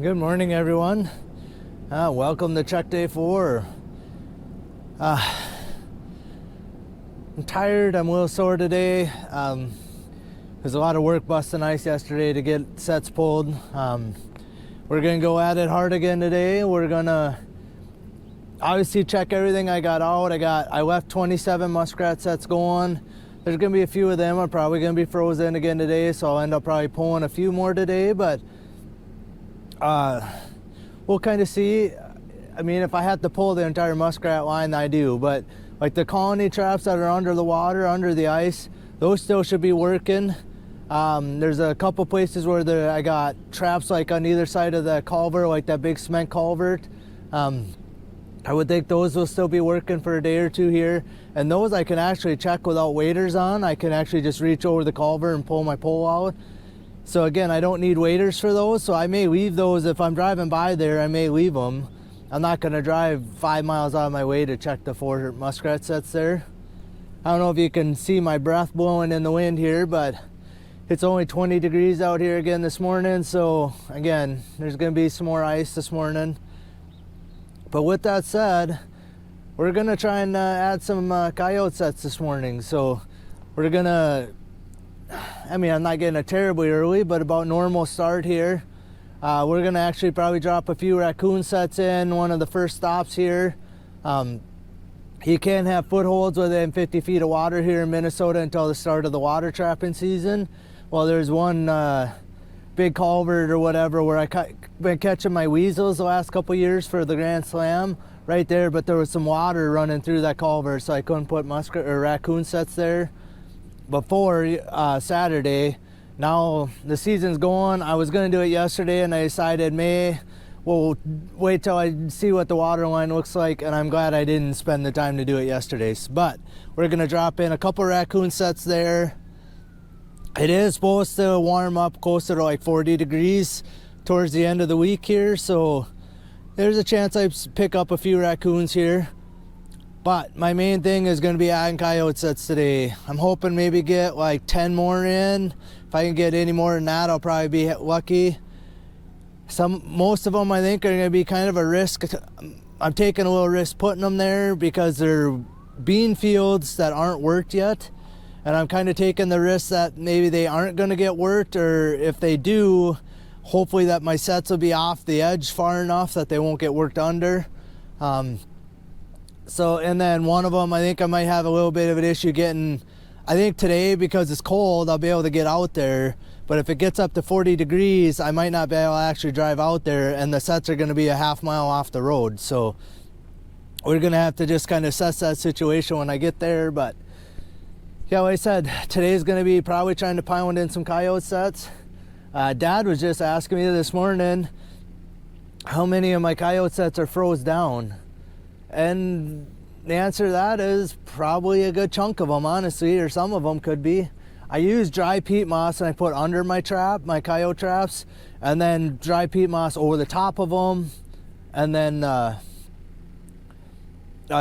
Good morning, everyone. Welcome to check day 4. I'm tired. I'm a little sore today. There's a lot of work busting ice yesterday to get sets pulled. We're gonna go at it hard again today. We're gonna obviously check everything I got out. I left 27 muskrat sets going. There's gonna be a few of them are probably gonna be frozen again today, so I'll end up probably pulling a few more today, but we'll kind of see. I mean, if I had to pull the entire muskrat line, I do, but like the colony traps that are under the water, under the ice, those still should be working. There's a couple places where I got traps like on either side of the culvert, like that big cement culvert. I would think those will still be working for a day or two here, and those I can actually check without waders on. I can actually just reach over the culvert and pull my pole out. So again, I don't need waders for those, so I may leave those. If I'm driving by there, I may leave them. I'm not gonna drive 5 miles out of my way to check the 4 muskrat sets there. I don't know if you can see my breath blowing in the wind here, but it's only 20 degrees out here again this morning. So again, there's gonna be some more ice this morning. But with that said, we're gonna try and add some coyote sets this morning. So we're gonna, I mean, I'm not getting a terribly early, but about normal start here. We're gonna actually probably drop a few raccoon sets in one of the first stops here. You can't have footholds within 50 feet of water here in Minnesota until the start of the water trapping season. Well, there's one big culvert or whatever where I've been catching my weasels the last couple years for the Grand Slam right there, but there was some water running through that culvert, so I couldn't put muskrat or raccoon sets there before Saturday. Now the season's going. I was gonna do it yesterday and I decided we'll wait till I see what the water line looks like, and I'm glad I didn't spend the time to do it yesterday. But we're gonna drop in a couple raccoon sets there. It is supposed to warm up closer to like 40 degrees towards the end of the week here, so there's a chance I pick up a few raccoons here. But my main thing is going to be adding coyote sets today. I'm hoping maybe get like 10 more in. If I can get any more than that, I'll probably be lucky. Most of them I think are going to be kind of a risk. I'm taking a little risk putting them there because they're bean fields that aren't worked yet. And I'm kind of taking the risk that maybe they aren't going to get worked, or if they do, hopefully that my sets will be off the edge far enough that they won't get worked under. So, and then one of them, I think I might have a little bit of an issue getting, I think today because it's cold, I'll be able to get out there. But if it gets up to 40 degrees, I might not be able to actually drive out there, and the sets are going to be a half mile off the road. So we're going to have to just kind of assess that situation when I get there. But yeah, like I said, today's going to be probably trying to pound in some coyote sets. Dad was just asking me this morning how many of my coyote sets are froze down. And the answer to that is probably a good chunk of them, honestly, or some of them could be. I use dry peat moss and I put under my coyote traps, and then dry peat moss over the top of them, and then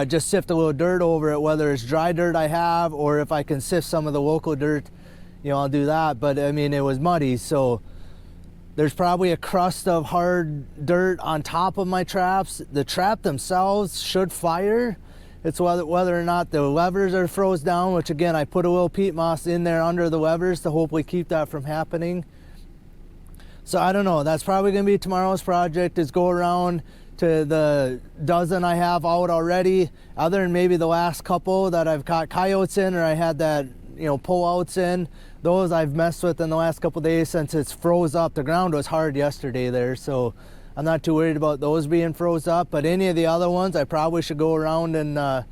just sift a little dirt over it, whether it's dry dirt I have, or if I can sift some of the local dirt, you know, I'll do that. But I mean, it was muddy, so there's probably a crust of hard dirt on top of my traps. The trap themselves should fire. It's whether or not the levers are froze down, which again, I put a little peat moss in there under the levers to hopefully keep that from happening. So I don't know, that's probably gonna be tomorrow's project, is go around to the dozen I have out already, other than maybe the last couple that I've caught coyotes in, or I had that, you know, pull outs in. Those I've messed with in the last couple days since it's froze up. The ground was hard yesterday there, so I'm not too worried about those being froze up. But any of the other ones, I probably should go around and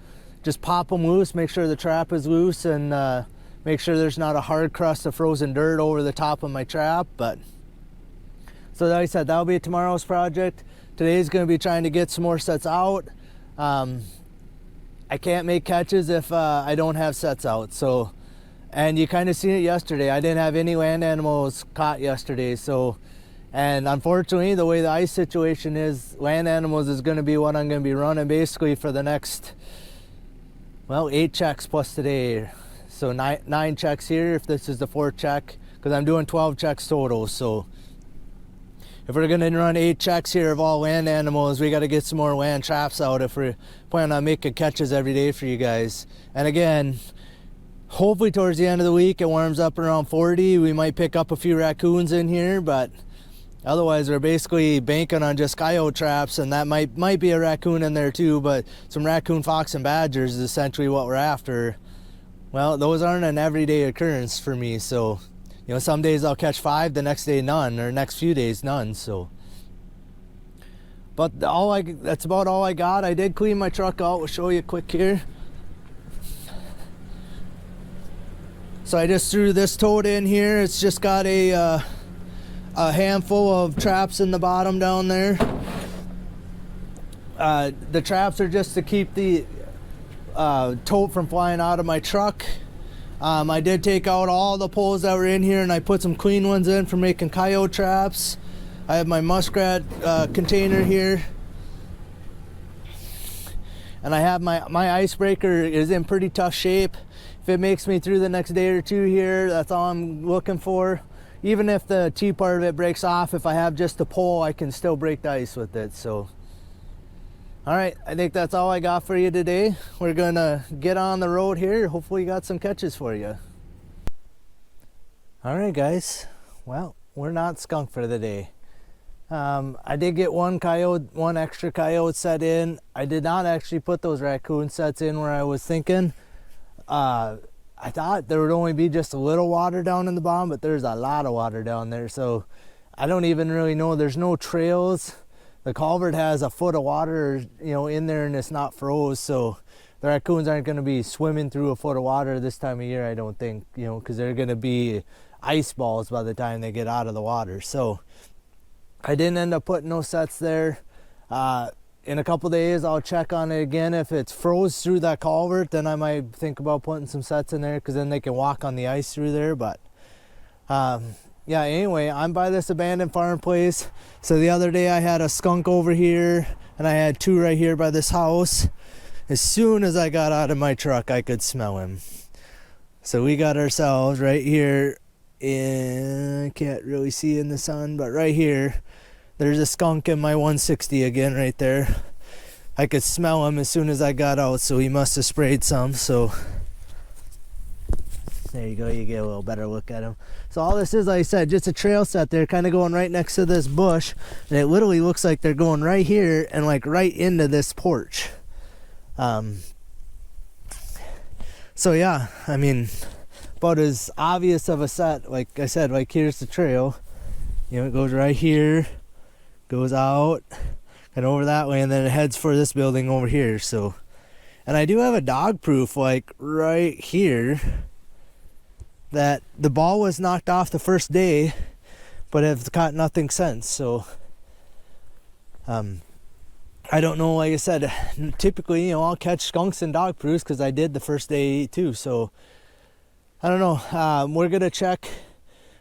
just pop them loose, make sure the trap is loose, and make sure there's not a hard crust of frozen dirt over the top of my trap. But so like I said, that'll be tomorrow's project. Today's going to be trying to get some more sets out. I can't make catches if I don't have sets out. So, and you kind of seen it yesterday. I didn't have any land animals caught yesterday. So, And unfortunately, the way the ice situation is, land animals is going to be what I'm going to be running basically for the next, well, 8 checks plus today. So nine checks here if this is the 4th check, because I'm doing 12 checks total. So if we're going to run 8 checks here of all land animals, we got to get some more land traps out if we're planning on making catches every day for you guys. And again, hopefully towards the end of the week it warms up around 40. We might pick up a few raccoons in here, but otherwise we're basically banking on just coyote traps, and that might be a raccoon in there too, but some raccoon, fox, and badgers is essentially what we're after. Well, those aren't an everyday occurrence for me, so you know, some days I'll catch 5, the next day none, or next few days none. So, but that's about all I got. I did clean my truck out. We'll show you quick here. So I just threw this tote in here. It's just got a handful of traps in the bottom down there. The traps are just to keep the tote from flying out of my truck. I did take out all the poles that were in here, and I put some clean ones in for making coyote traps. I have my muskrat container here, and I have my icebreaker is in pretty tough shape. If it makes me through the next day or two here, that's all I'm looking for. Even if the T part of it breaks off, if I have just the pole, I can still break the ice with it. So, all right, I think that's all I got for you today. We're gonna get on the road here. Hopefully got some catches for you. All right, guys. Well, we're not skunked for the day. I did get one extra coyote set in. I did not actually put those raccoon sets in where I was thinking. I thought there would only be just a little water down in the bottom, but there's a lot of water down there. So I don't even really know. There's no trails. The culvert has a foot of water, you know, in there, and it's not froze. So the raccoons aren't going to be swimming through a foot of water this time of year, I don't think, you know, because they're going to be ice balls by the time they get out of the water. So I didn't end up putting no sets there. In a couple days, I'll check on it again. If it's froze through that culvert, then I might think about putting some sets in there, because then they can walk on the ice through there. But yeah, anyway, I'm by this abandoned farm place. So the other day I had a skunk over here, and I had 2 right here by this house. As soon as I got out of my truck, I could smell him. So we got ourselves right here in, can't really see in the sun, but right here, there's a skunk in my 160 again right there. I could smell him as soon as I got out, so he must have sprayed some. So there you go, you get a little better look at him. So all this is, like I said, just a trail set there, kind of going right next to this bush, and it literally looks like they're going right here and like right into this porch. So yeah, I mean, about as obvious of a set. Like I said, like here's the trail, you know, it goes right here, goes out and over that way, and then it heads for this building over here. So, and I do have a dog proof like right here that the ball was knocked off the first day, but have caught nothing since. So I don't know, like I said, typically, you know, I'll catch skunks and dog proofs because I did the first day too. So I don't know. We're gonna check.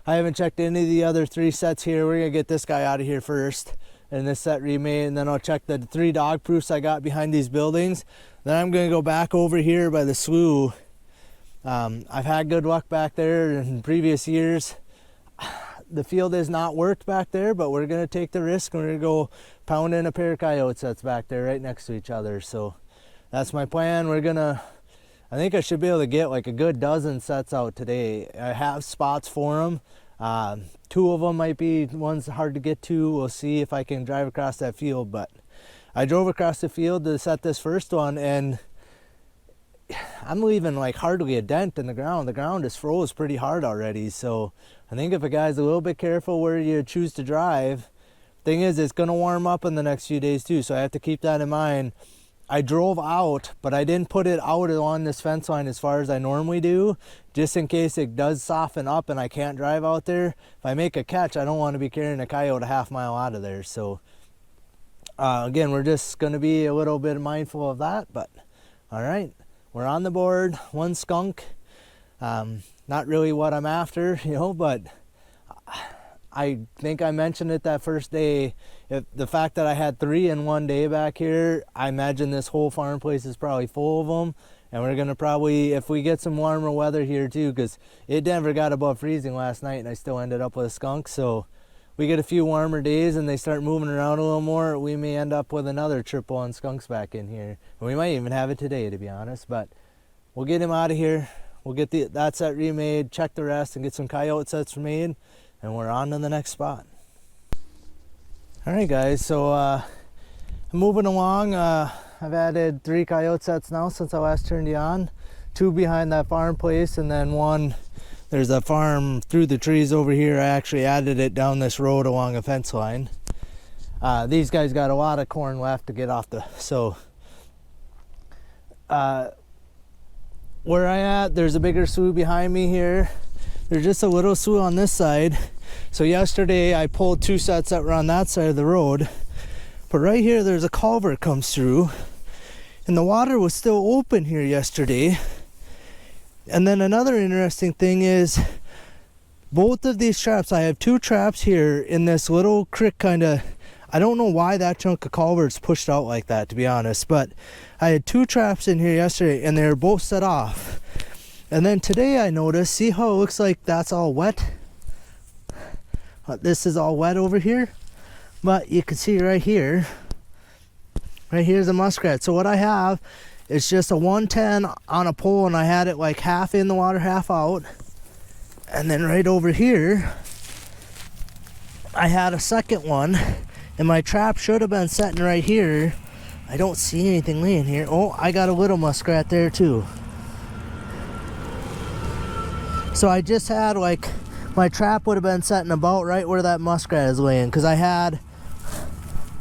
I haven't checked any of the other 3 sets here. We're gonna get this guy out of here first, and this set remade, and then I'll check the 3 dog proofs I got behind these buildings. Then I'm gonna go back over here by the slough. I've had good luck back there in previous years. The field has not worked back there, but we're gonna take the risk, and we're gonna go pound in a pair of coyote sets back there right next to each other. So that's my plan. I think I should be able to get like a good dozen sets out today. I have spots for them. 2 of them might be ones hard to get to. We'll see if I can drive across that field. But I drove across the field to set this first one, and I'm leaving like hardly a dent in the ground. The ground is froze pretty hard already. So I think if a guy's a little bit careful where you choose to drive, thing is, it's going to warm up in the next few days too. So I have to keep that in mind. I drove out, but I didn't put it out along this fence line as far as I normally do, just in case it does soften up and I can't drive out there. If I make a catch, I don't want to be carrying a coyote a half mile out of there. So again, we're just going to be a little bit mindful of that. But all right, we're on the board. 1 skunk. Not really what I'm after, you know, but I think I mentioned it that first day. The fact that I had 3 in one day back here, I imagine this whole farm place is probably full of them. And we're gonna probably, if we get some warmer weather here too, because it never got above freezing last night and I still ended up with a skunk. So we get a few warmer days and they start moving around a little more, we may end up with another triple on skunks back in here. And we might even have it today, to be honest. But we'll get him out of here. We'll get that set remade, check the rest, and get some coyote sets made, and we're on to the next spot. All right, guys, so I'm moving along. I've added 3 coyote sets now since I last turned you on. 2 behind that farm place, and then 1, there's a farm through the trees over here. I actually added it down this road along a fence line. These guys got a lot of corn left to get off where I at, there's a bigger slough behind me here. There's just a little slough on this side. So yesterday I pulled 2 sets that were on that side of the road. But right here there's a culvert comes through. And the water was still open here yesterday. And then another interesting thing is both of these traps, I have 2 traps here in this little creek kind of. I don't know why that chunk of culvert's pushed out like that, to be honest, but I had 2 traps in here yesterday and they were both set off. And then today I noticed, see how it looks like that's all wet? This is all wet over here, but you can see right here's a muskrat. So what I have is just a 110 on a pole, and I had it like half in the water, half out. And then right over here, I had a second one. And my trap should have been setting right here. I don't see anything laying here. Oh, I got a little muskrat there too. So I just had like, my trap would have been setting about right where that muskrat is laying, because I had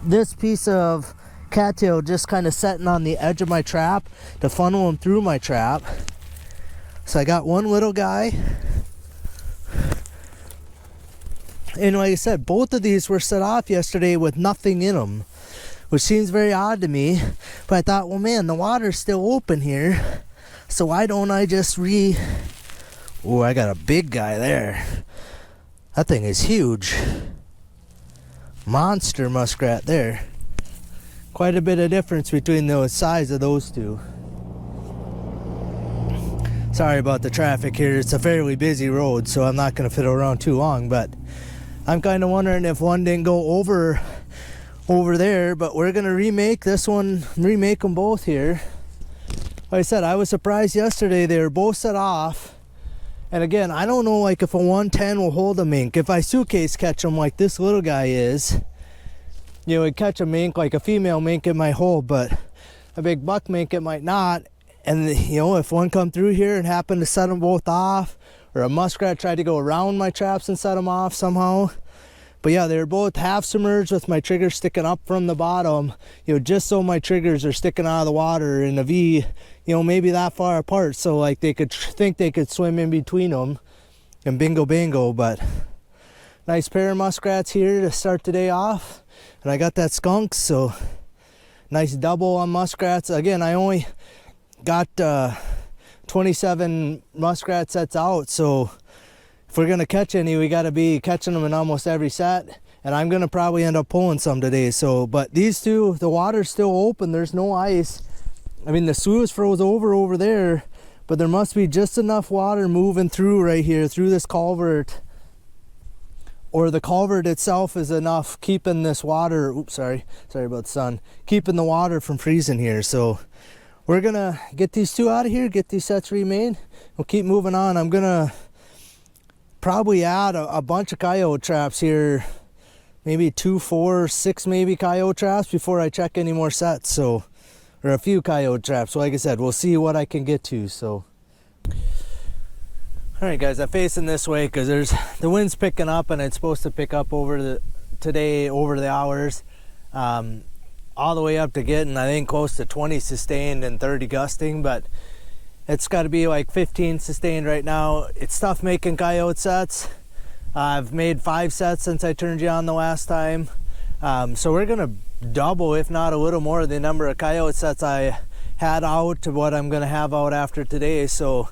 this piece of cattail just kind of setting on the edge of my trap to funnel him through my trap. So I got one little guy. And like I said, both of these were set off yesterday with nothing in them, which seems very odd to me. But I thought, well, man, the water's still open here, so why don't I just Oh, I got a big guy there. That thing is huge. Monster muskrat there. Quite a bit of difference between the size of those 2. Sorry about the traffic here. It's a fairly busy road, so I'm not going to fiddle around too long, but I'm kind of wondering if one didn't go over there, but we're going to remake this one, remake them both here. Like I said, I was surprised yesterday they were both set off. And again, I don't know like if a 110 will hold a mink. If I suitcase catch them like this little guy is, you know, it'd catch a mink, like a female mink it might hold, but a big buck mink it might not. And you know, if one come through here and happened to set them both off, or a muskrat tried to go around my traps and set them off somehow. But yeah, they're both half submerged with my triggers sticking up from the bottom, you know, just so my triggers are sticking out of the water in a V, you know, maybe that far apart, so like they could think they could swim in between them and bingo bango. But nice pair of muskrats here to start the day off. And I got that skunk, so nice double on muskrats. Again, I only got 27 muskrat sets out, so if we're gonna catch any, we gotta be catching them in almost every set, and I'm gonna probably end up pulling some today. So, but these 2, the water's still open, there's no ice. I mean, the slough's froze over there, but there must be just enough water moving through right here through this culvert, or the culvert itself is enough keeping this water, oops, sorry about the sun, keeping the water from freezing here. So we're gonna get these 2 out of here, get these sets remade. We'll keep moving on. I'm gonna probably add a bunch of coyote traps here, maybe 2, 4, 6 maybe coyote traps before I check any more sets. So, or a few coyote traps. So like I said, we'll see what I can get to. So, all right, guys, I'm facing this way because the wind's picking up, and it's supposed to pick up today over the hours. All the way up to getting, I think, close to 20 sustained and 30 gusting, but it's got to be like 15 sustained right now. It's tough making coyote sets. I've made 5 sets since I turned you on the last time. So we're gonna double, if not a little more, the number of coyote sets I had out to what I'm gonna have out after today. So,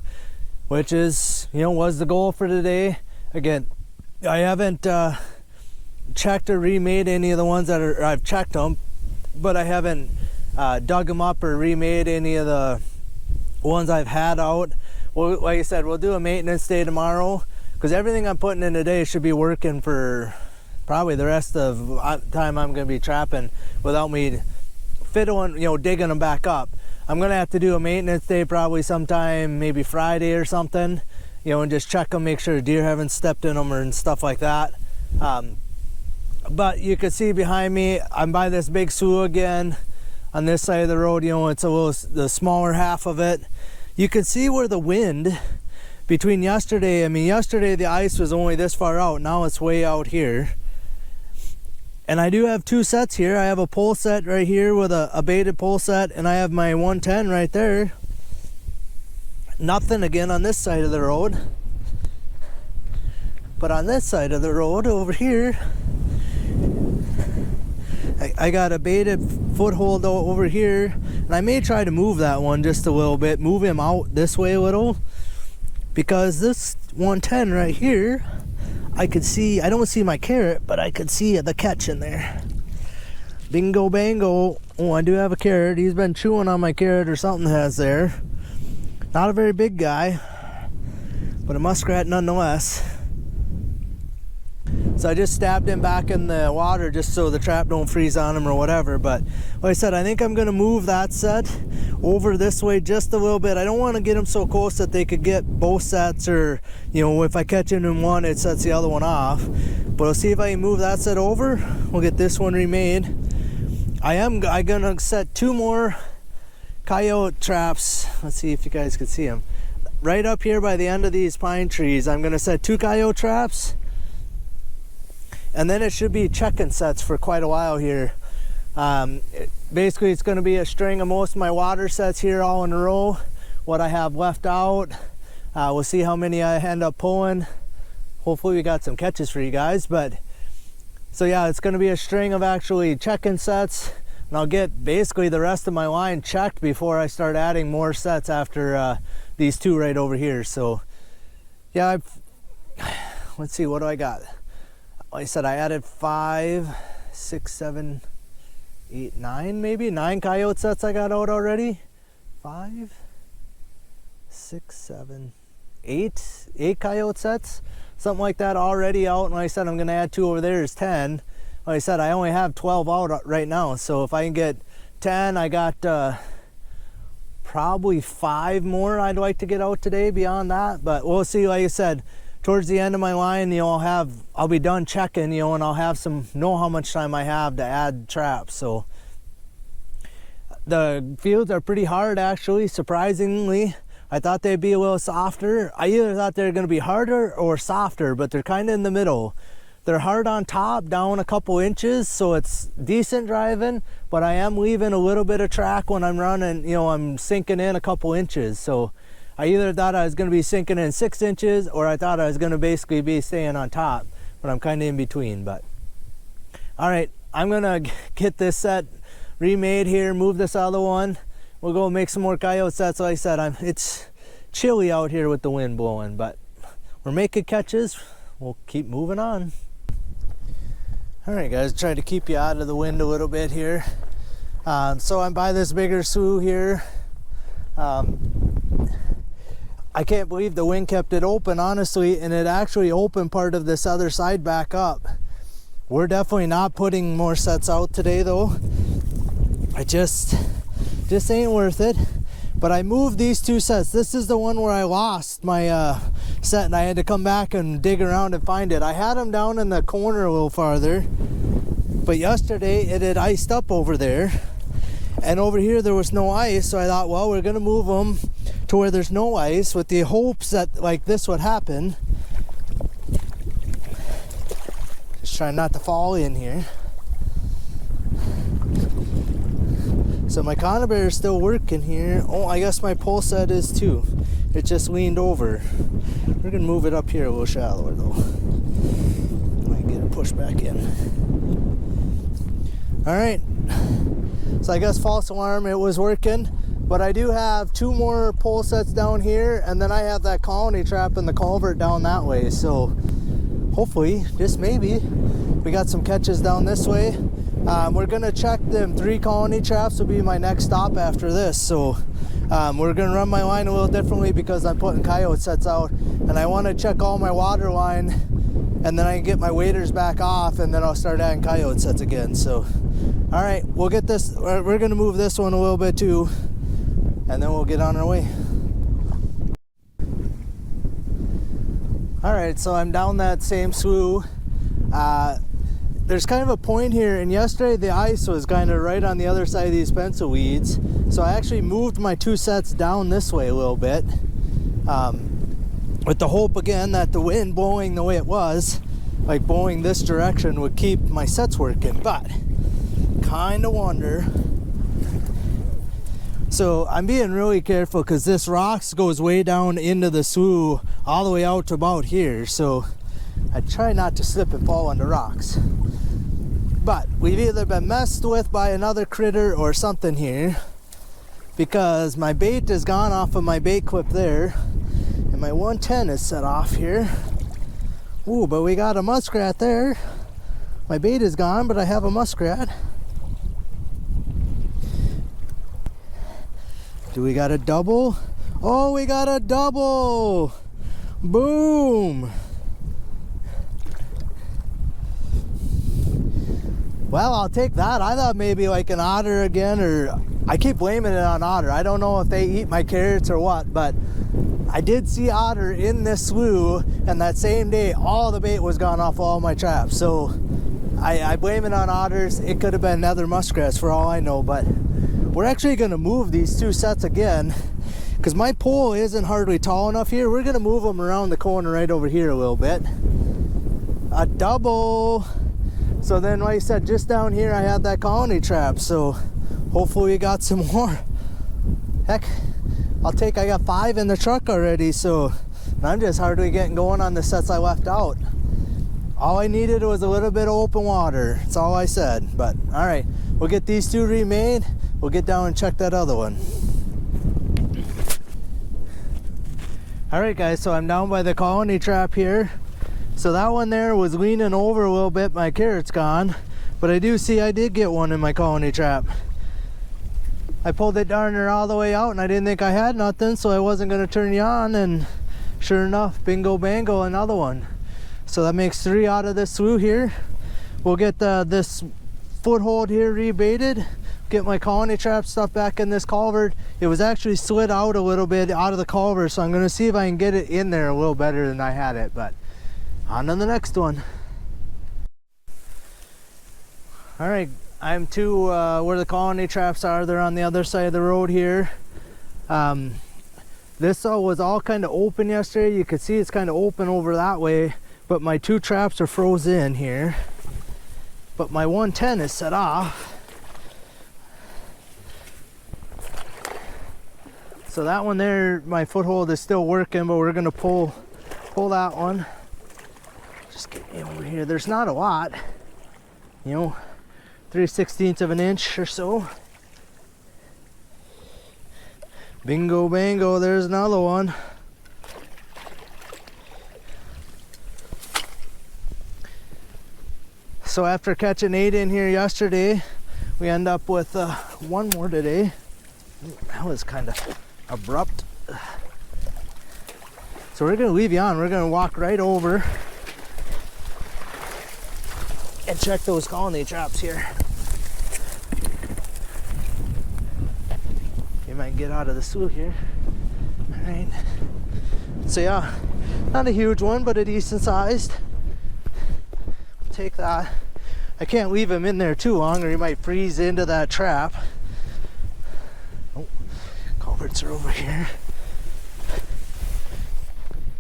which is, you know, was the goal for today. Again, I haven't checked or remade any of the ones that are, I've checked them, but I haven't dug them up or remade any of the ones I've had out. Well, like I said, we'll do a maintenance day tomorrow, because everything I'm putting in today should be working for probably the rest of the time I'm going to be trapping without me fiddling, digging them back up. I'm going to have to do a maintenance day probably sometime, maybe Friday or something, and just check them, make sure deer haven't stepped in them and stuff like that. But you can see behind me, I'm by this big slough again on this side of the road. It's a little, the smaller half of it. You can see where the wind between yesterday, yesterday the ice was only this far out, now it's way out here. And I do have two sets here. I have a pole set right here with a baited pole set, and I have my 110 right there. Nothing again on this side of the road. But on this side of the road over here, I got a baited foothold over here, and I may try to move that one just a little bit, move him out this way a little, because this 110 right here, I could see, I don't see my carrot, but I could see the catch in there. Bingo bango. Oh, I do have a carrot. He's been chewing on my carrot or something has there. Not a very big guy, but a muskrat nonetheless. So I just stabbed him back in the water just so the trap don't freeze on him or whatever. But like I said, I think I'm gonna move that set over this way just a little bit. I don't want to get them so close that they could get both sets, or if I catch it in one, it sets the other one off. But I'll see if I can move that set over. We'll get this one remade. I'm gonna set two more coyote traps. Let's see if you guys can see them. Right up here by the end of these pine trees, I'm gonna set two coyote traps. And then it should be check-in sets for quite a while here. Basically, it's going to be a string of most of my water sets here all in a row. What I have left out, we'll see how many I end up pulling. Hopefully we got some catches for you guys. But so yeah, it's going to be a string of actually check-in sets, and I'll get basically the rest of my line checked before I start adding more sets after these two right over here. So yeah, let's see, what do I got? Like I said, I added 5, 6, 7, 8, 9, maybe 9 coyote sets I got out already. 5, 6, 7, 8 coyote sets, something like that already out. And like I said, I'm gonna add 2 over there is 10. Like I said, I only have 12 out right now. So if I can get 10, I got probably 5 more I'd like to get out today beyond that. But we'll see. Like I said, towards the end of my line, I'll be done checking, and I'll have know how much time I have to add traps. So the fields are pretty hard, actually, surprisingly. I thought they'd be a little softer. I either thought they were going to be harder or softer, but they're kind of in the middle. They're hard on top, down a couple inches, so it's decent driving, but I am leaving a little bit of track when I'm running. I'm sinking in a couple inches. So I either thought I was going to be sinking in 6 inches, or I thought I was going to basically be staying on top, but I'm kind of in between. But all right, I'm going to get this set remade here, move this other one. We'll go make some more coyote sets. Like I said, it's chilly out here with the wind blowing, but we're making catches. We'll keep moving on. All right, guys, try to keep you out of the wind a little bit here. So I'm by this bigger slough here. I can't believe the wind kept it open, honestly, and it actually opened part of this other side back up. We're definitely not putting more sets out today, though. I just ain't worth it. But I moved these 2 sets. This is the one where I lost my set, and I had to come back and dig around and find it. I had them down in the corner a little farther, but yesterday it had iced up over there, and over here there was no ice. So I thought, well, we're gonna move them to where there's no ice with the hopes that like this would happen. Just trying not to fall in here. So my conibear is still working here. Oh, I guess my pole set is too. It just leaned over. We're gonna move it up here a little shallower though. Might get it pushed back in. All right. So I guess false alarm, it was working. But I do have 2 more pole sets down here, and then I have that colony trap in the culvert down that way. So hopefully, just maybe, we got some catches down this way. We're gonna check them 3 colony traps will be my next stop after this. So we're gonna run my line a little differently because I'm putting coyote sets out, and I want to check all my water line, and then I can get my waders back off, and then I'll start adding coyote sets again. So all right, we'll get this, we're gonna move this one a little bit too, and then we'll get on our way. All right, so I'm down that same slough. There's kind of a point here, and yesterday the ice was kind of right on the other side of these pencil weeds, so I actually moved my 2 sets down this way a little bit, with the hope again that the wind blowing the way it was, like blowing this direction, would keep my sets working, but kind of wonder. So I'm being really careful because this rocks goes way down into the slough all the way out to about here, so I try not to slip and fall on the rocks. But we've either been messed with by another critter or something here, because my bait is gone off of my bait clip there, and my 110 is set off here. Ooh, but we got a muskrat there. My bait is gone, but I have a muskrat. Do we got a double? Oh, we got a double! Boom! Well, I'll take that. I thought maybe like an otter again, or I keep blaming it on otter. I don't know if they eat my carrots or what, but I did see otter in this slough, and that same day all the bait was gone off all my traps. So I blame it on otters. It could have been other muskrats for all I know, but we're actually going to move these 2 sets again because my pole isn't hardly tall enough here. We're going to move them around the corner right over here a little bit. A double. So then, like I said, just down here I had that colony trap, so hopefully we got some more. Heck, I got 5 in the truck already, so I'm just hardly getting going on the sets I left out. All I needed was a little bit of open water. That's all I said. But all right, we'll get these 2 remade. We'll get down and check that other one. All right, guys, so I'm down by the colony trap here. So that one there was leaning over a little bit. My carrot's gone, but I do see I did get one in my colony trap. I pulled it darn near all the way out, and I didn't think I had nothing, so I wasn't going to turn you on, and sure enough, bingo bango, another one. So that makes 3 out of this slough here. We'll get this foothold here rebaited, get my colony trap stuff back in this culvert. It was actually slid out a little bit out of the culvert, so I'm going to see if I can get it in there a little better than I had it. But on to the next one. All right, I'm to where the colony traps are. They're on the other side of the road here. This was all kind of open yesterday. You could see it's kind of open over that way, but my 2 traps are frozen in here. But my 110 is set off. So that one there, my foothold is still working, but we're gonna pull that one. Just get in over here. There's not a lot, you know, 3/16 of an inch or so. Bingo bango, there's another one. So after catching 8 in here yesterday, we end up with 1 more today. That was kind of abrupt. So we're gonna leave you on. We're gonna walk right over and check those colony traps here. You might get out of the slough here. All right. So yeah, not a huge one, but a decent sized. Take that. I can't leave him in there too long or he might freeze into that trap. Oh, culverts are over here.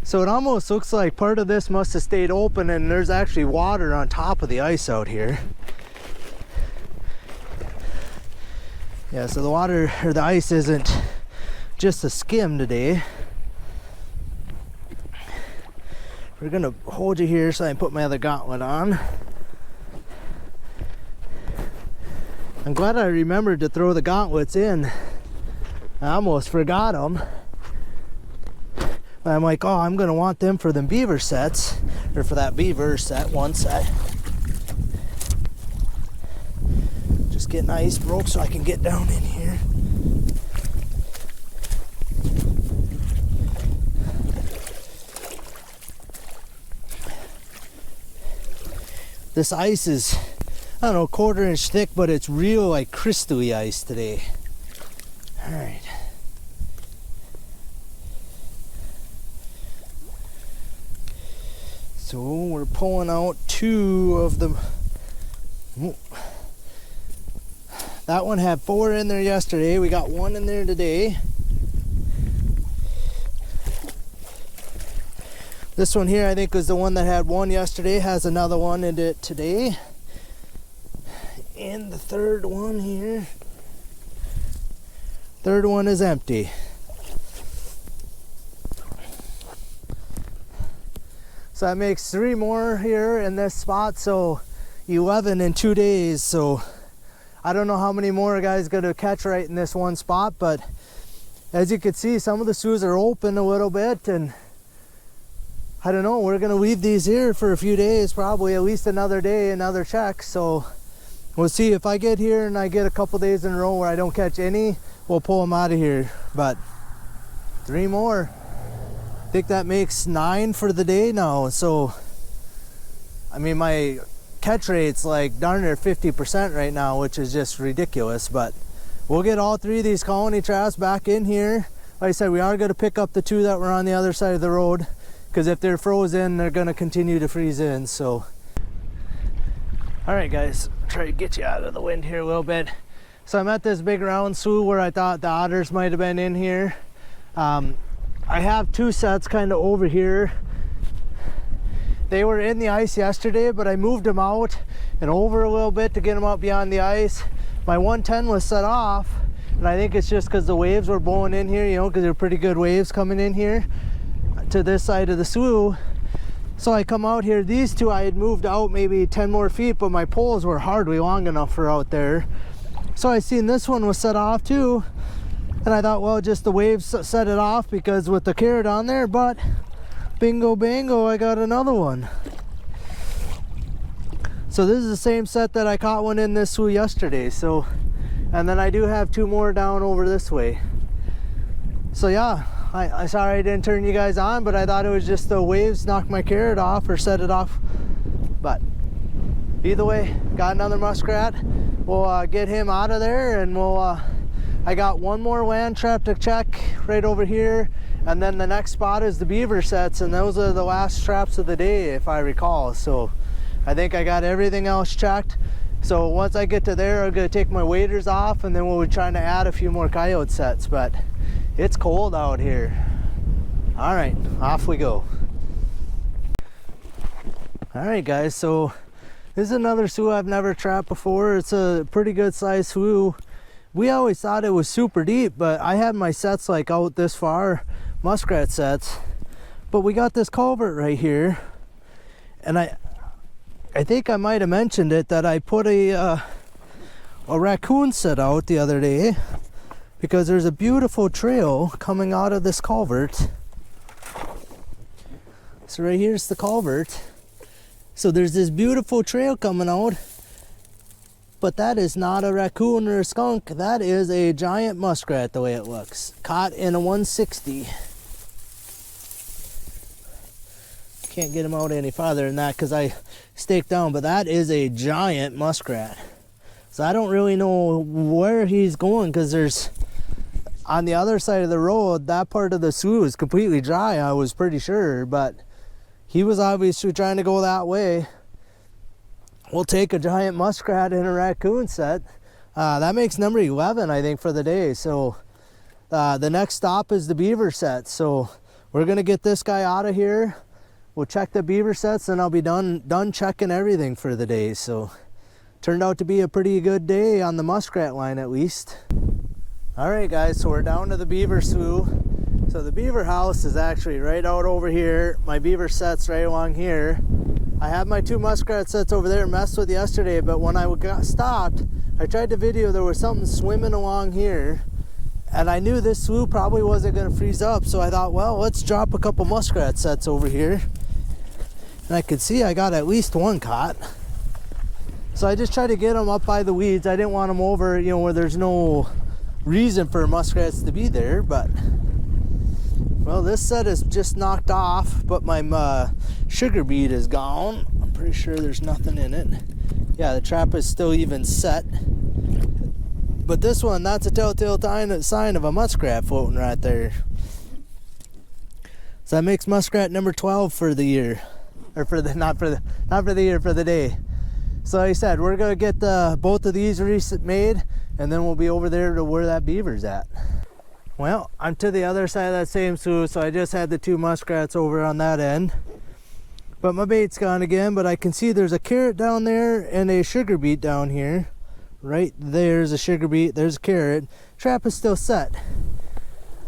So it almost looks like part of this must have stayed open and there's actually water on top of the ice out here. Yeah, so the water or the ice isn't just a skim today. We're gonna hold you here so I can put my other gauntlet on. I'm glad I remembered to throw the gauntlets in. I almost forgot them. I'm like, oh, I'm gonna want them for the beaver sets, or for that beaver set, one set. Just getting ice broke so I can get down in here. This ice is, I don't know, 1/4 inch thick, but it's real like crystally ice today. All right. So we're pulling out 2 of them. That one had 4 in there yesterday. We got 1 in there today. This one here, I think, was the one that had 1 yesterday. Has another one in it today. And the 3rd one here. 3rd one is empty. So that makes 3 more here in this spot. So 11 in 2 days. So I don't know how many more guys gonna catch right in this one spot, but as you can see, some of the sloughs are open a little bit, and I don't know, we're gonna leave these here for a few days, probably at least another day, another check. So we'll see. If I get here and I get a couple days in a row where I don't catch any, we'll pull them out of here. But 3 more. I think that makes 9 for the day now. So I mean, my catch rate's like darn near 50% right now, which is just ridiculous. But we'll get all 3 of these colony traps back in here. Like I said, we are going to pick up the 2 that were on the other side of the road, because if they're frozen, they're going to continue to freeze in. So all right guys, try to get you out of the wind here a little bit. So I'm at this big round slough where I thought the otters might have been in here. I have 2 sets kind of over here. They were in the ice yesterday, but I moved them out and over a little bit to get them out beyond the ice. My 110 was set off, and I think it's just because the waves were blowing in here, you know, because they're pretty good waves coming in here to this side of the slough. So I come out here. These 2 I had moved out maybe 10 more feet, but my poles were hardly long enough for out there. So I seen this one was set off too, and I thought, well, just the waves set it off because with the carrot on there. But bingo bango, I got another one. So this is the same set that I caught one in this slough yesterday. So, and then I do have 2 more down over this way. So yeah, I sorry I didn't turn you guys on, but I thought it was just the waves knocked my carrot off or set it off. But either way, got another muskrat. We'll get him out of there, and we'll I got 1 more land trap to check right over here, and then the next spot is the beaver sets, and those are the last traps of the day if I recall. So I think I got everything else checked. So once I get to there, I'm gonna take my waders off, and then we'll be trying to add a few more coyote sets. But it's cold out here. All right, off we go. All right guys, so this is another slough I've never trapped before. It's a pretty good sized slough. We always thought it was super deep, but I had my sets like out this far, muskrat sets. But we got this culvert right here, and I think I might have mentioned it, that I put a raccoon set out the other day, because there's a beautiful trail coming out of this culvert. So right here's the culvert. So there's this beautiful trail coming out, but that is not a raccoon or a skunk. That is a giant muskrat the way it looks. Caught in a 160. Can't get him out any farther than that because I staked down, but that is a giant muskrat. So I don't really know where he's going, because there's, on the other side of the road, that part of the slough is completely dry, I was pretty sure, but he was obviously trying to go that way. We'll take a giant muskrat and a raccoon set. That makes number 11, I think, for the day. So the next stop is the beaver set. So we're gonna get this guy out of here. We'll check the beaver sets, and I'll be done checking everything for the day. So turned out to be a pretty good day on the muskrat line, at least. All right guys, so we're down to the beaver slough. So the beaver house is actually right out over here. My beaver set's right along here. I have my 2 muskrat sets over there messed with yesterday, but when I got stopped, I tried to video, there was something swimming along here, and I knew this slough probably wasn't gonna freeze up, so I thought, well, let's drop a couple muskrat sets over here. And I could see I got at least 1 caught. So I just tried to get them up by the weeds. I didn't want them over, you know, where there's no reason for muskrats to be there, but well, this set is just knocked off, but my sugar bead is gone. I'm pretty sure there's nothing in it. Yeah, the trap is still even set. But this one, that's a telltale sign of a muskrat floating right there. So that makes muskrat number 12 for the year. Or for the, not for the year, for the day. So like I said, we're gonna get both of these made, and then we'll be over there to where that beaver's at. Well, I'm to the other side of that same slough, so I just had the 2 muskrats over on that end. But my bait's gone again, but I can see there's a carrot down there and a sugar beet down here. Right there's a sugar beet, there's a carrot. Trap is still set.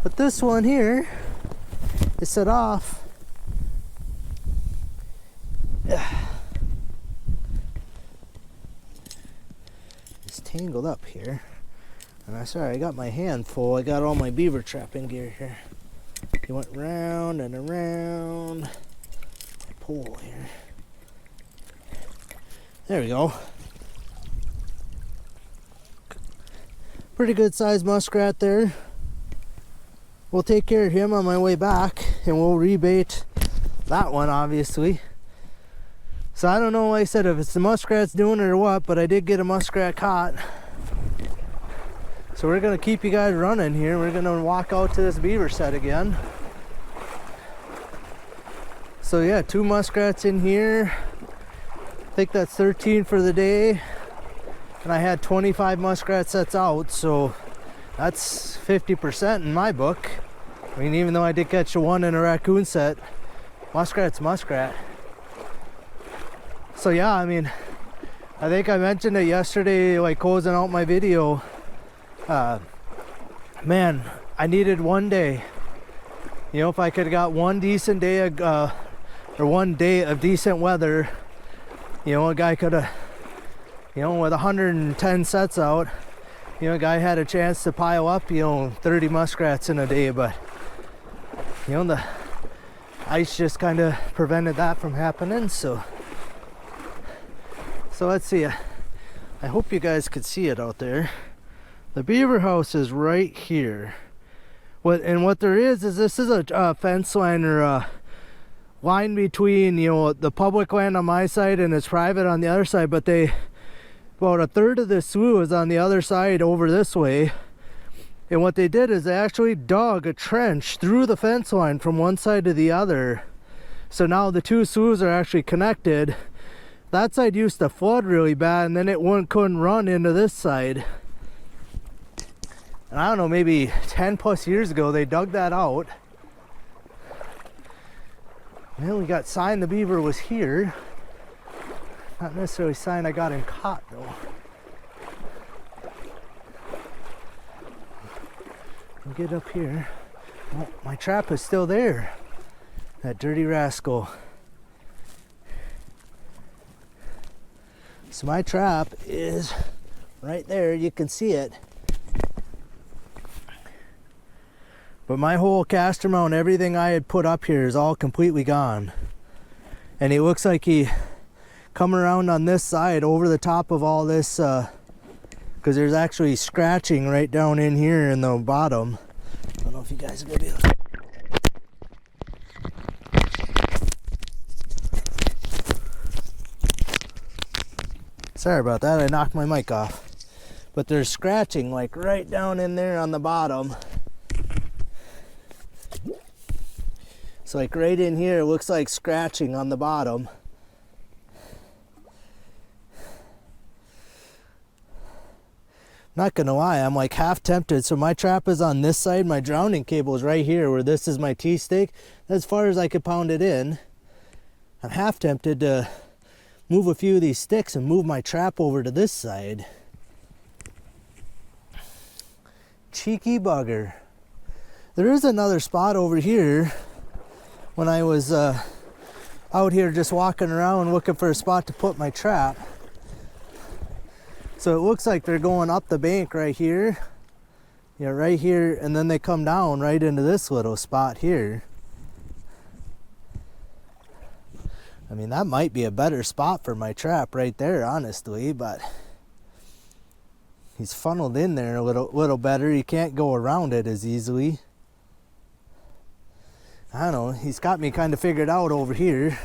But this one here is set off. It's tangled up here. And I'm sorry, I got my hand full. I got all my beaver trapping gear here. He went round and around my pole here. There we go. Pretty good sized muskrat there. We'll take care of him on my way back, and we'll rebait that one, obviously. So I don't know, like I said, if it's the muskrat's doing it or what, but I did get a muskrat caught. So we're gonna keep you guys running here. We're gonna walk out to this beaver set again. So yeah, 2 muskrats in here. I think that's 13 for the day. And I had 25 muskrat sets out, so that's 50% in my book. I mean, even though I did catch one in a raccoon set, muskrat's muskrat. So yeah, I mean, I think I mentioned it yesterday, like closing out my video. Man, I needed one day. You know, if I could have got one decent day or one day of decent weather, you know, a guy could have, you know, with 110 sets out, you know, a guy had a chance to pile up, you know, 30 muskrats in a day. But you know, the ice just kind of prevented that from happening. So let's see. I hope you guys could see it out there. The beaver house is right here. What there is this is a fence line, or a line between, you know, the public land on my side and it's private on the other side. But about a third of the slough is on the other side over this way. And what they did is they actually dug a trench through the fence line from one side to the other. So now the 2 sloughs are actually connected. That side used to flood really bad, and then it couldn't run into this side. And I don't know, maybe 10 plus years ago they dug that out. And then we got sign the beaver was here. Not necessarily sign I got him caught though. We'll get up here. Oh, my trap is still there. That dirty rascal. So my trap is right there, you can see it. But my whole caster mount, everything I had put up here is all completely gone. And it looks like he come around on this side over the top of all this, because there's actually scratching right down in here in the bottom. I don't know if you guys are gonna be able to. Sorry about that, I knocked my mic off. But there's scratching like right down in there on the bottom. So like right in here, it looks like scratching on the bottom. Not gonna lie, I'm like half tempted. So my trap is on this side, my drowning cable is right here where this is my T-stake. As far as I could pound it in. I'm half tempted to move a few of these sticks and move my trap over to this side. Cheeky bugger. There is another spot over here when I was out here just walking around looking for a spot to put my trap. So it looks like they're going up the bank right here. Yeah, right here, and then they come down right into this little spot here. I mean, that might be a better spot for my trap right there, honestly, but he's funneled in there a little better. You can't go around it as easily. I don't know, he's got me kind of figured out over here.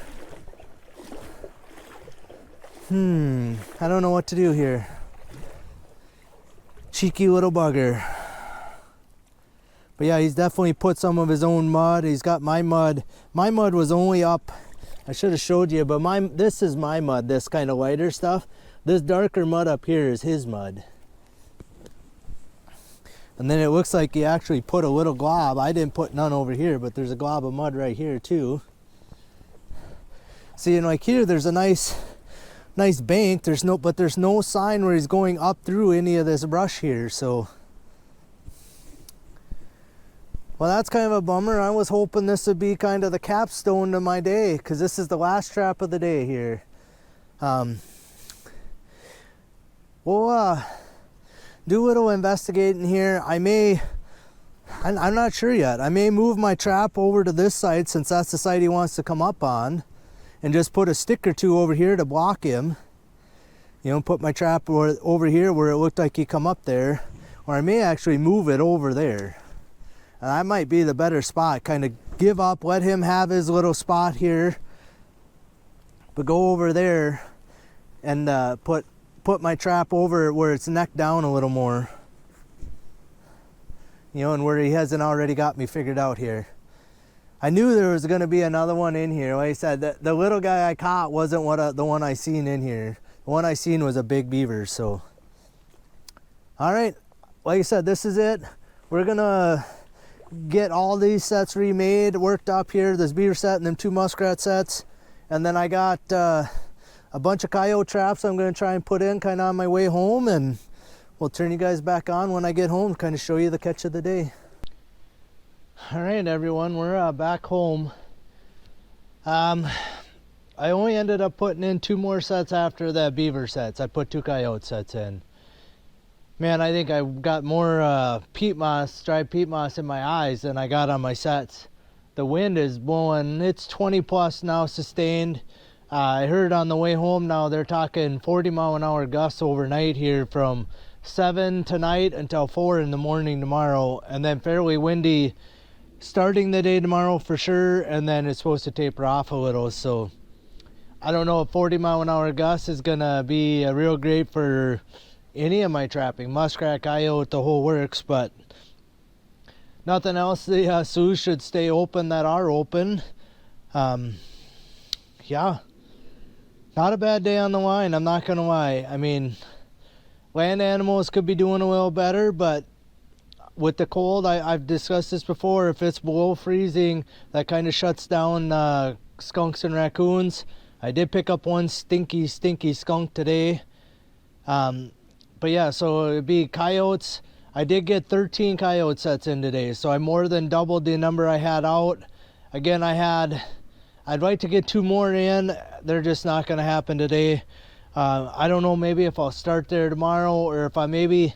I don't know what to do here. Cheeky little bugger. But yeah, he's definitely put some of his own mud. He's got my mud. My mud was only up, I should have showed you, but this is my mud, this kind of lighter stuff. This darker mud up here is his mud. And then it looks like he actually put a little glob. I didn't put none over here, but there's a glob of mud right here too. See, and like here, there's a nice bank. But there's no sign where he's going up through any of this brush here. So, well, that's kind of a bummer. I was hoping this would be kind of the capstone to my day, because this is the last trap of the day here. We'll do a little investigating here. I'm not sure yet. I may move my trap over to this side, since that's the side he wants to come up on, and just put a stick or two over here to block him. You know, put my trap over here where it looked like he come up there. Or I may actually move it over there. And that might be the better spot. Kind of give up, let him have his little spot here, but go over there and put my trap over where it's neck down a little more. You know, and where he hasn't already got me figured out here. I knew there was going to be another one in here. Like I said, the little guy I caught wasn't the one I seen in here. The one I seen was a big beaver, so. All right, like I said, this is it. We're gonna get all these sets remade, worked up here, this beaver set and them 2 muskrat sets. And then I got a bunch of coyote traps I'm gonna try and put in kind of on my way home, and we'll turn you guys back on when I get home, kind of show you the catch of the day. All right, everyone, we're back home. I only ended up putting in 2 more sets after the beaver sets. I put 2 coyote sets in. Man, I think I got more peat moss, dried peat moss in my eyes than I got on my sets. The wind is blowing, it's 20 plus now sustained. I heard on the way home now they're talking 40-mile-an-hour gusts overnight here from 7 tonight until 4 in the morning tomorrow, and then fairly windy starting the day tomorrow for sure, and then it's supposed to taper off a little. So I don't know if 40-mile-an-hour gust is gonna be real great for any of my trapping, muskrat, coyote, the whole works, but nothing else. The sloughs should stay open that are open. Yeah, not a bad day on the line, I'm not gonna lie. I mean, land animals could be doing a little better, but with the cold, I've discussed this before, if it's below freezing, that kind of shuts down skunks and raccoons. I did pick up one stinky skunk today. But yeah, so it'd be coyotes. I did get 13 coyote sets in today, so I more than doubled the number I had out. Again, I'd like to get 2 more in. They're just not gonna happen today. I don't know, maybe if I'll start there tomorrow, or if I maybe,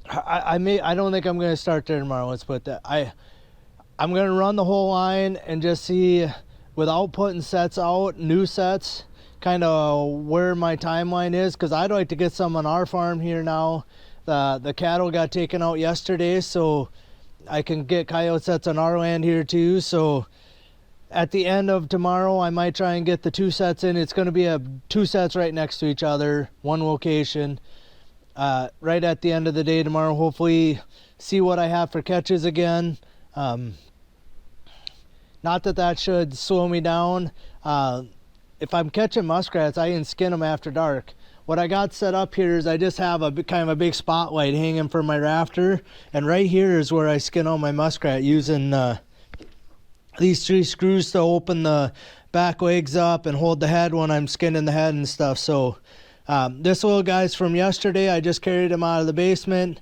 I don't think I'm gonna start there tomorrow, let's put that. I'm gonna run the whole line and just see, without putting sets out, new sets, kind of where my timeline is, because I'd like to get some on our farm here now. The cattle got taken out yesterday, so I can get coyote sets on our land here too. So at the end of tomorrow, I might try and get the 2 sets in. It's going to be 2 sets right next to each other, one location. Right at the end of the day tomorrow, hopefully see what I have for catches again. Not that should slow me down. If I'm catching muskrats, I can skin them after dark. What I got set up here is I just have kind of a big spotlight hanging from my rafter, and right here is where I skin all my muskrat using these 3 screws to open the back legs up and hold the head when I'm skinning the head and stuff. So this little guy's from yesterday. I just carried him out of the basement.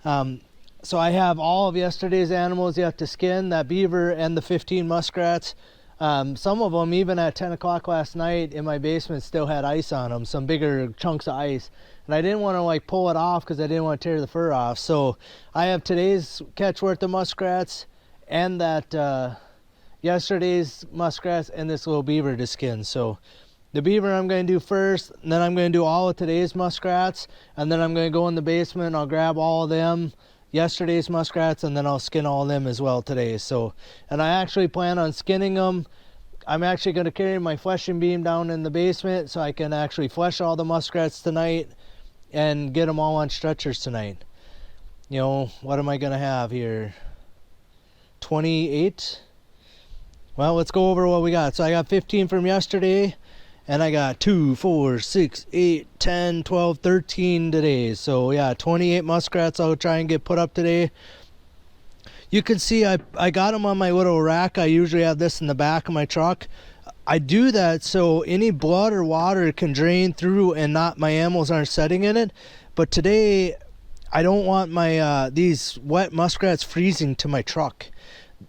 So I have all of yesterday's animals yet to skin, that beaver and the 15 muskrats. Some of them, even at 10 o'clock last night in my basement, still had ice on them, some bigger chunks of ice. And I didn't want to like pull it off because I didn't want to tear the fur off. So I have today's catch worth of muskrats and that yesterday's muskrats and this little beaver to skin. So the beaver I'm going to do first, and then I'm going to do all of today's muskrats, and then I'm going to go in the basement and I'll grab all of them, yesterday's muskrats, and then I'll skin all of them as well today. So, and I actually plan on skinning them. I'm actually going to carry my fleshing beam down in the basement so I can actually flesh all the muskrats tonight and get them all on stretchers tonight. You know, what am I going to have here? 28? Well, let's go over what we got. So I got 15 from yesterday. And I got 2, 4, 6, 8, 10, 12, 13 today. So yeah, 28 muskrats I'll try and get put up today. You can see I got them on my little rack. I usually have this in the back of my truck. I do that so any blood or water can drain through and not my animals aren't setting in it. But today I don't want my these wet muskrats freezing to my truck.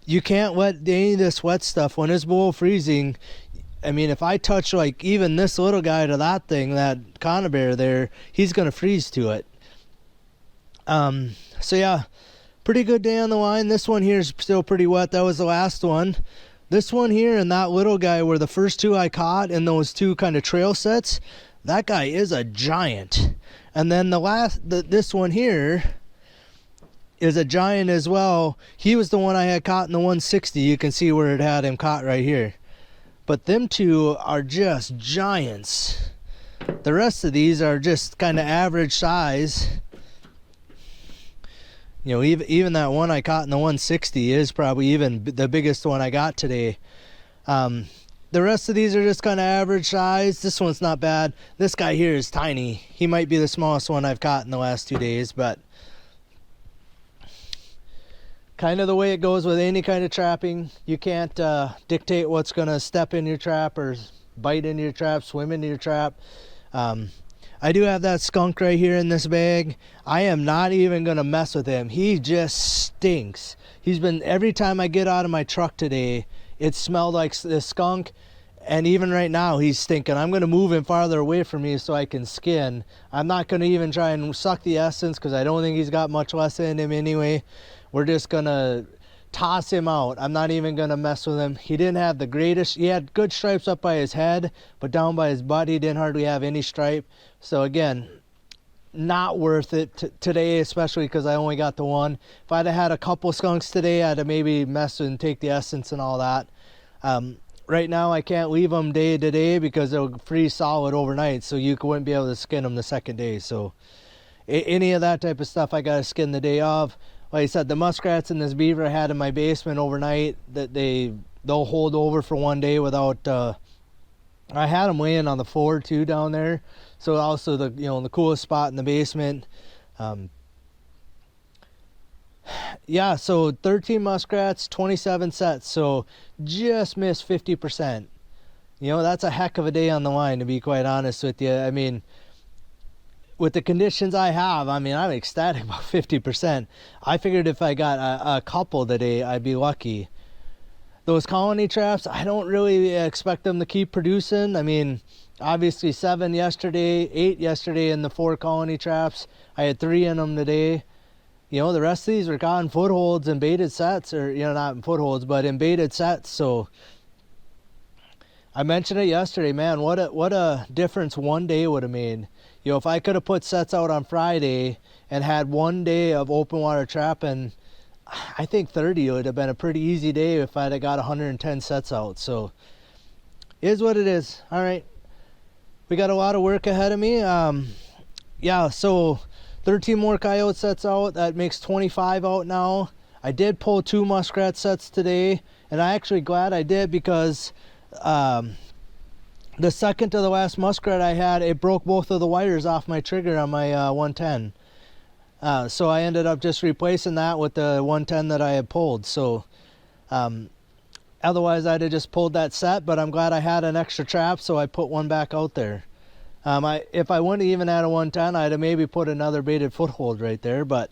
You can't let any of this wet stuff when it's below freezing. I mean, if I touch like even this little guy to that thing, that conibear there, he's going to freeze to it. So yeah, pretty good day on the line. This one here is still pretty wet. That was the last one. This one here and that little guy were the first two I caught in those two kind of trail sets. That guy is a giant. And then this one here is a giant as well. He was the one I had caught in the 160. You can see where it had him caught right here. But them two are just giants. The rest of these are just kind of average size. You know, even that one I caught in the 160 is probably even the biggest one I got today. The rest of these are just kind of average size. This one's not bad. This guy here is tiny. He might be the smallest one I've caught in the last 2 days, but kind of the way it goes with any kind of trapping. You can't dictate what's going to step in your trap or bite into your trap, swim into your trap. I do have that skunk right here in this bag. I am not even going to mess with him. He just stinks. He's been, every time I get out of my truck today, it smelled like this skunk. And even right now, he's stinking. I'm going to move him farther away from me so I can skin. I'm not going to even try and suck the essence because I don't think he's got much less in him anyway. We're just going to toss him out. I'm not even going to mess with him. He didn't have the greatest. He had good stripes up by his head, but down by his butt, he didn't hardly have any stripe. So again, not worth it today, especially because I only got the one. If I'd have had a couple skunks today, I'd have maybe messed and take the essence and all that. Right now, I can't leave them day to day because they'll freeze solid overnight, so you wouldn't be able to skin them the second day. So any of that type of stuff, I got to skin the day of. Like I said, the muskrats and this beaver I had in my basement overnight that they'll hold over for 1 day without. I had them laying on the floor too down there, so also the coolest spot in the basement. Yeah, so 13 muskrats, 27 sets, so just missed 50%. That's a heck of a day on the line, to be quite honest with you. I mean, with the conditions I have, I'm ecstatic about 50%. I figured if I got a couple today, I'd be lucky. Those colony traps, I don't really expect them to keep producing. I mean, obviously 7 yesterday, 8 yesterday in the 4 colony traps. I had 3 in them today. The rest of these were caught in footholds and baited sets, or, not in footholds, but in baited sets. So I mentioned it yesterday, man, what a difference 1 day would have made. If I could have put sets out on Friday and had 1 day of open water trapping, I think 30 would have been a pretty easy day if I'd have got 110 sets out. So it is what it is. All right. We got a lot of work ahead of me. Yeah, so 13 more coyote sets out. That makes 25 out now. I did pull 2 muskrat sets today, and I'm actually glad I did because the second to the last muskrat I had, it broke both of the wires off my trigger on my 110. So I ended up just replacing that with the 110 that I had pulled. So otherwise I'd have just pulled that set, but I'm glad I had an extra trap, so I put one back out there. If I wouldn't even had a 110, I'd have maybe put another baited foothold right there, but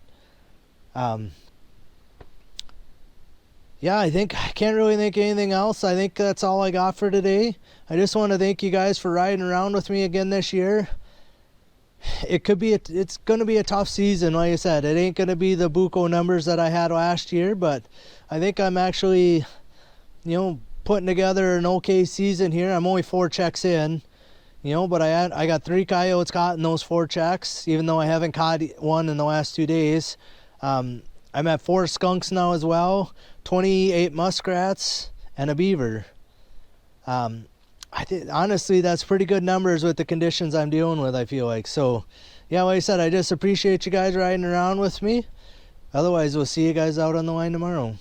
yeah, I can't really think of anything else. I think that's all I got for today. I just want to thank you guys for riding around with me again this year. It's going to be a tough season, like I said. It ain't going to be the buco numbers that I had last year, but I think I'm actually you know, putting together an okay season here. I'm only 4 checks in, you know, but I got 3 coyotes caught in those 4 checks, even though I haven't caught one in the last 2 days. I'm at 4 skunks now as well, 28 muskrats, and a beaver. Honestly, that's pretty good numbers with the conditions I'm dealing with, I feel like. So, yeah, like I said, I just appreciate you guys riding around with me. Otherwise, we'll see you guys out on the line tomorrow.